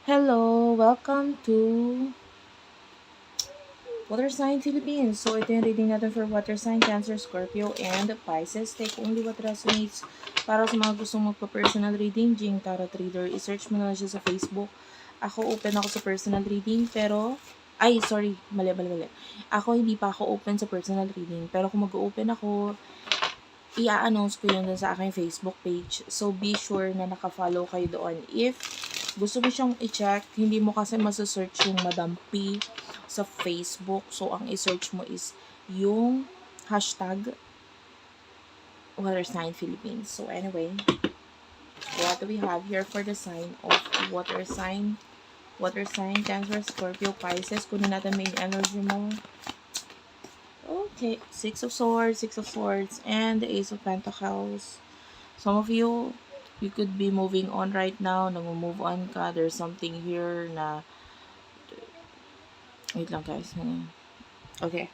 Hello, welcome to Water Sign Philippines. So, ito yung reading natin for Water Sign, Cancer, Scorpio, and Pisces. Take only what resonates. Para sa mga gustong magpa-personal reading, Jing Tarot Reader, i-search mo na lang siya sa Facebook. Ako, open ako sa personal reading, pero ay, sorry, mali. Ako, hindi pa ako open sa personal reading. Pero kung mag-open ako, i-announce ko yun dun sa aking Facebook page. So, be sure na naka-follow kayo doon. If gusto mo siyang i-check, hindi mo kasi masasearch yung Madam P sa Facebook. So, ang i-search mo is yung hashtag Water Sign Philippines. So, anyway, what do we have here for the sign of water sign? Water sign, Cancer, Scorpio, Pisces. Kunin natin main energy mo. Okay, Six of Swords, and the Ace of Pentacles. Some of you could be moving on right now. Nag-move on ka. There's something here na, wait lang guys. Okay.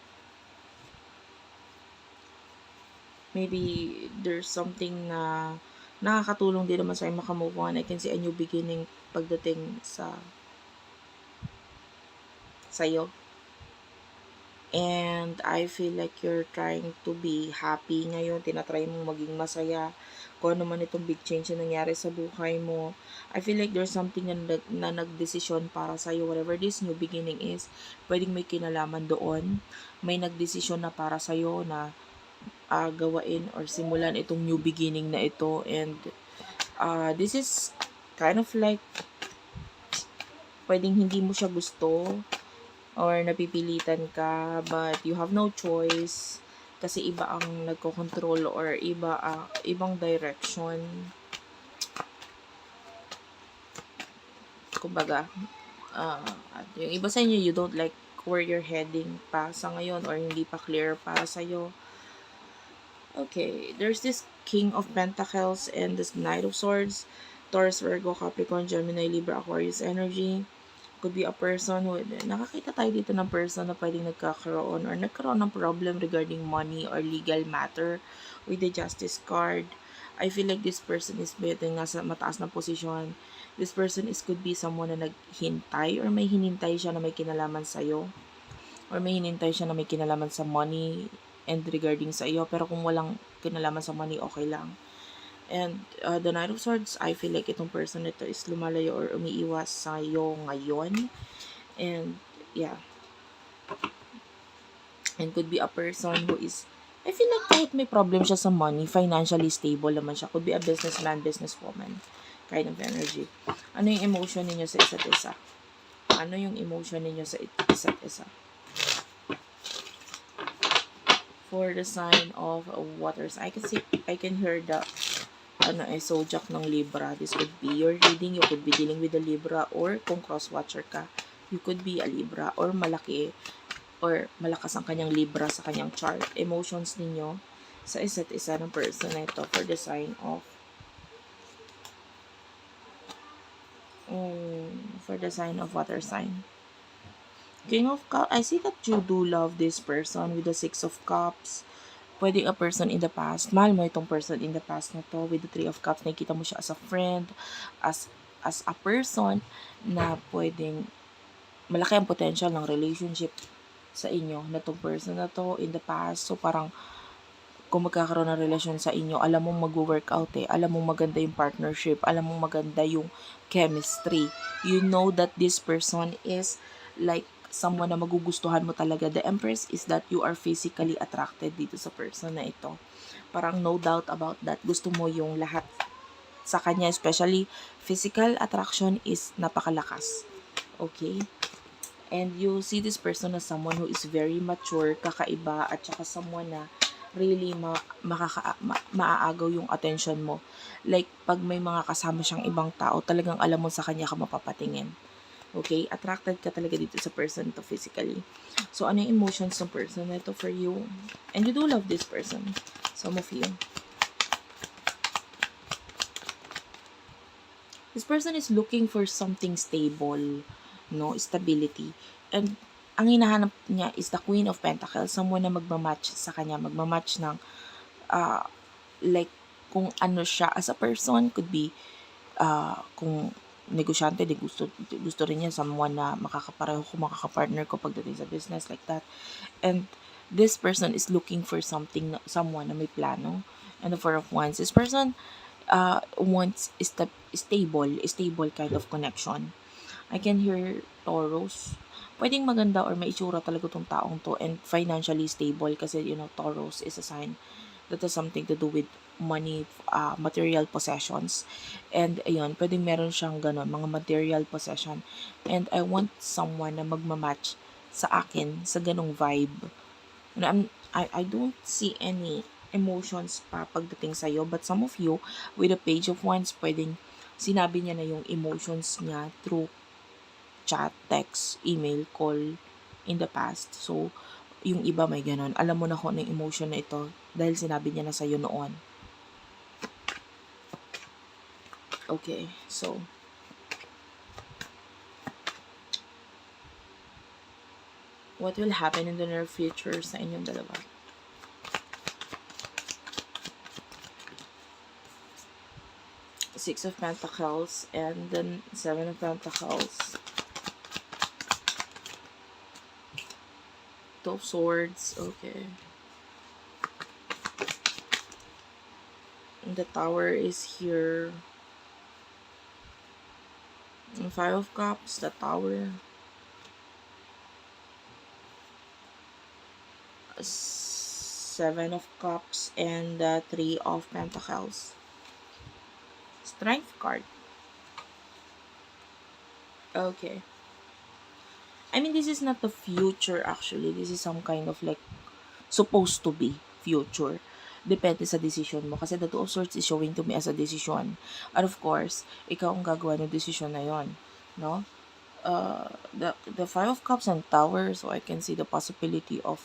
Maybe there's something na nakakatulong din naman sa'yo makamove on. I can see a new beginning pagdating sa'yo. And I feel like you're trying to be happy ngayon. Tinatry mong maging masaya. Kung ano man itong big change na nangyari sa buhay mo. I feel like there's something na nagdesisyon para sa'yo. Whatever this new beginning is, pwedeng may kinalaman doon. May nagdesisyon na para sa'yo na gawain or simulan itong new beginning na ito. And this is kind of like pwedeng hindi mo siya gusto or napipilitan ka, but you have no choice kasi iba ang nagko-control or ibang direction. Kumbaga, at yung iba sa inyo, you don't like where you're heading pa sa ngayon or hindi pa clear para sa'yo. Okay, there's this King of Pentacles and this Knight of Swords, Taurus, Virgo, Capricorn, Gemini, Libra, Aquarius energy. Could be a person who, nakakita tayo dito ng person na pwedeng nagkakaroon or nagkaroon ng problem regarding money or legal matter with the Justice card. I feel like this person is better nga sa mataas na posisyon. This person could be someone na naghintay or may hinintay siya na may kinalaman sa'yo. Or may hinintay siya na may kinalaman sa money and regarding sa iyo. Pero kung walang kinalaman sa money, okay lang. And the Knight of Swords, I feel like itong person nito is lumalayo or umiiwas sa iyo ngayon. And yeah. And could be a person who is, I feel like kahit may problem siya sa money, financially stable naman siya. Could be a businessman, businesswoman kind of energy. Ano yung emotion ninyo sa isa't isa? Ano yung emotion ninyo sa isa't isa? For the sign of waters, I can hear the zodiac ng Libra. This could be your reading. You could be dealing with a Libra, or kung cross-watcher ka, you could be a Libra, or malaki or malakas ang kanyang Libra sa kanyang chart. Emotions ninyo sa isa't isa ng person na ito for the sign of water sign. King of Cups, I see that you do love this person with the Six of Cups. Pwede a person in the past. Mahal mo itong person in the past na to. With the Three of Cups, nakikita mo siya as a friend, as a person na pwedeng malaki ang potential ng relationship sa inyo na tong person na to in the past. So, parang kung magkakaroon ng relasyon sa inyo, alam mong mag-workout alam mong maganda yung partnership, alam mong maganda yung chemistry. You know that this person is like someone na magugustuhan mo talaga. The Empress is that you are physically attracted dito sa person na ito. Parang no doubt about that. Gusto mo yung lahat sa kanya, especially physical attraction is napakalakas. Okay? And you see this person as someone who is very mature, kakaiba, at saka someone na really maaagaw yung attention mo. Like, pag may mga kasama siyang ibang tao, talagang alam mo sa kanya ka mapapatingin. Okay? Attracted ka talaga dito sa person to physically. So, ano yung emotions ng person na ito for you? And you do love this person. Some of you. This person is looking for something stable, no? Stability. And ang hinahanap niya is the Queen of Pentacles. Someone na magmamatch sa kanya. Magmamatch ng, like, kung ano siya as a person. Could be, kung negosyante, di gusto rin niya someone na makakapareho ko, makakapartner ko pagdating sa business, like that. And this person is looking for someone na may plano. And the Four of Wands, this person wants stable kind of connection. I can hear Taurus. Pwedeng maganda or maitsura talaga tong taong to, and financially stable kasi Taurus is a sign that has something to do with money, material possessions. And ayun, pwedeng meron siyang ganon, mga material possession. And I want someone na magmamatch sa akin, sa ganong vibe. I don't see any emotions pa pagdating sa'yo, but some of you, with the Page of Wands, pwedeng sinabi niya na yung emotions niya through chat, text, email, call in the past. So, yung iba may ganon. Alam mo na kung ano yung emotion na ito dahil sinabi niya na sa'yo noon. Okay, so what will happen in the near future sa inyong dalawa? Six of Pentacles and then Seven of Pentacles. Two of Swords, okay. And the Tower is here. And Five of Cups, the Tower. Seven of Cups and the Three of Pentacles. Strength card. Okay. I mean, this is not the future actually. This is some kind of like supposed to be future. Depende sa decision mo. Kasi the Two of Swords is showing to me as a decision. And of course, ikaw ang gagawa ng decision na yon, no? The Five of Cups and Tower, so I can see the possibility of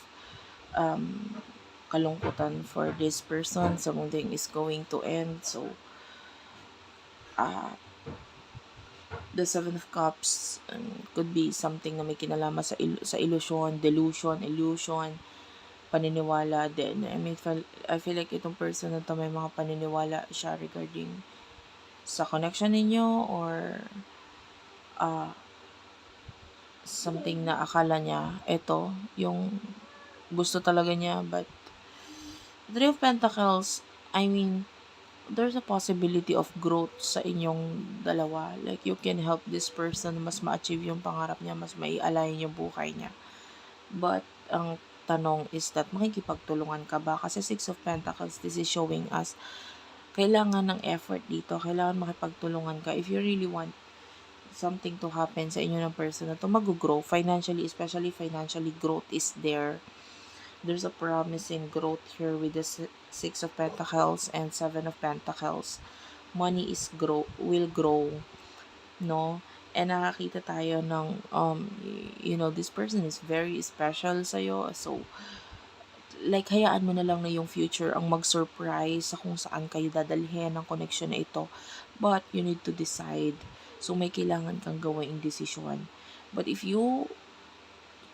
kalungkutan for this person. Something is going to end. So, the Seven of Cups could be something na may kinalaman sa illusion, delusion, illusion, paniniwala din. I mean, I feel like itong person na to may mga paniniwala siya regarding sa connection ninyo or something na akala niya ito yung gusto talaga niya, but Three of Pentacles, I mean, there's a possibility of growth sa inyong dalawa. Like, you can help this person mas ma-achieve yung pangarap niya, mas mai-align yung buhay niya. But, ang tanong is that, makikipagtulungan ka ba? Kasi Six of Pentacles, this is showing us, kailangan ng effort dito. Kailangan makipagtulungan ka. If you really want something to happen sa inyo ng person na to, mag-grow. Financially, especially financially, growth is there. There's a promising growth here with the Six of Pentacles and Seven of Pentacles. Money will grow, no? And nakakita tayo ng, this person is very special sa'yo. So, like, hayaan mo na lang na yung future ang mag-surprise sa kung saan kayo dadalhin ng connection na ito. But, you need to decide. So, may kailangan kang gawing decision. But if you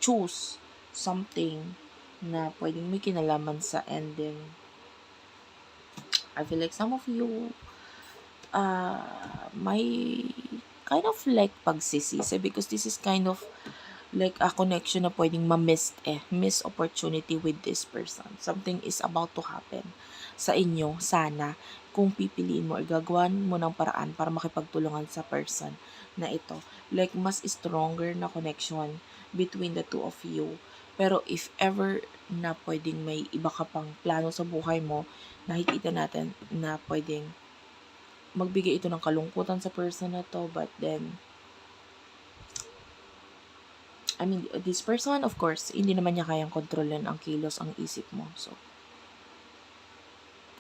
choose something na pwedeng may kinalaman sa ending, I feel like some of you may kind of like pagsisisi because this is kind of like a connection na pwedeng miss opportunity with this person. Something is about to happen sa inyo, sana, kung pipiliin mo, gagawan mo ng paraan para makipagtulungan sa person na ito. Like, mas stronger na connection between the two of you. Pero if ever na pwedeng may iba ka pang plano sa buhay mo, nakikita natin na pwedeng magbigay ito ng kalungkutan sa person na to, but then, I mean, this person, of course, hindi naman niya kayang kontrolin ang kilos, ang isip mo. So,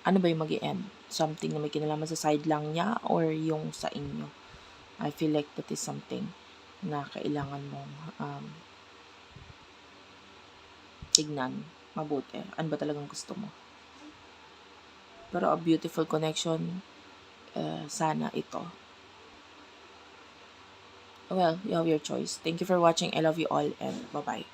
ano ba yung mag-i-end? Something na may kinalaman sa side lang niya or yung sa inyo? I feel like that is something na kailangan mong tignan mabuti. Ano ba talagang gusto mo? Pero a beautiful connection, sana ito. Well, you have your choice. Thank you for watching. I love you all and bye-bye.